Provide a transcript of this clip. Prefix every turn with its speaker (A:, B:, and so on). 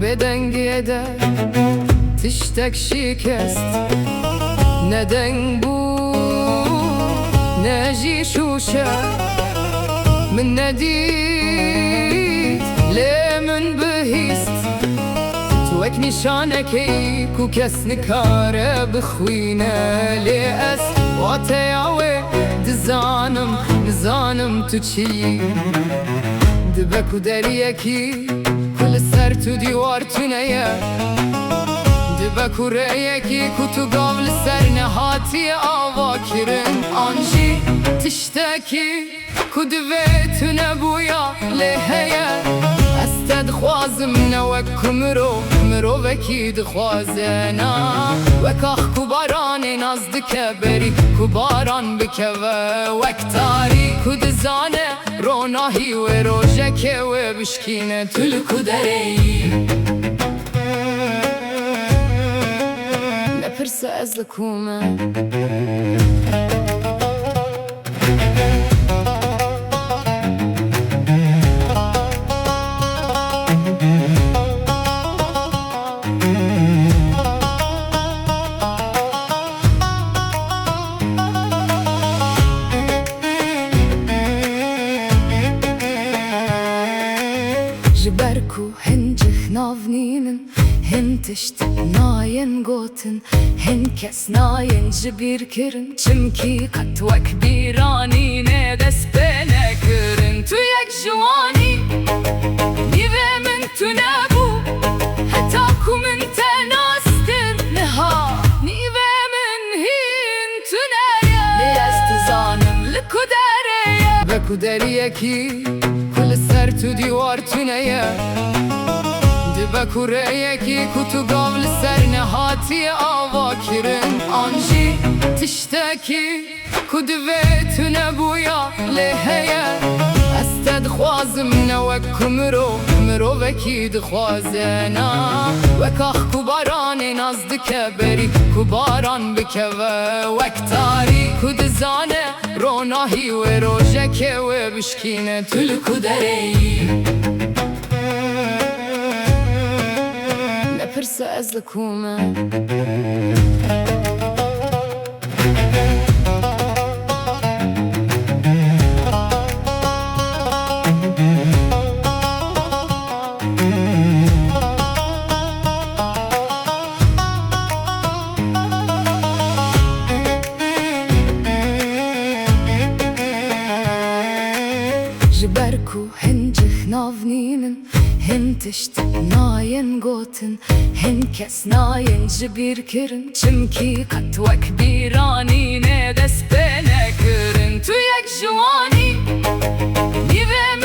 A: بدنگی eder tiştek şikest neden bu نجي شوشة من نديد ليه من بهيست توك نشانكي كو كس نكاره بخوينه ليه اس واتياوي دزانم نزانم تو چي دبكو دريكي كل سر تو ديوار تنيه دبكو ريكي كو تو قبل سر نهاتي آوا كرن آنجي تشتكي كو دويتو نبويا لهيه استد خوازم نوكو مرو وكي دخوازنا وكاخ كو باران نازدك بري كو باران بكوه وكتاري كو دزانه روناهي و روجكه و بشكينه تلكو دري نپرسه از لکومه جبركو هنجخ نافنينن هن تشت ناين قوتن هن كس ناين جبير كرن چمكي قد وك بيرانينه دس بينه كرن تو يك جواني نيوه من تو نبو حتى كو من تناستر نها نيوه من هين تو نايا ليست زانم لكو داريا بكو داريكي كل سر تو ديوار تنيه دبكو ريكي كو تو قبل سر نهاتي آوا كرن آنجي تشتكي كو دويتو نبويا لهيه استد خوازم نوكو مرو وكي دخوازنا وكاخ كو باران نازدك بري كو باران بكوه وكتاري كو دزانه روناهي و روجكه و بشكينه تلكو دري نپرسه از لکومه جبركو هنجخ نافنينن هن تشت ناين قوتن هن كس ناين جبير كرن چمكي قد وك بيرانينه دس بينه كرن تو يك جواني نيوه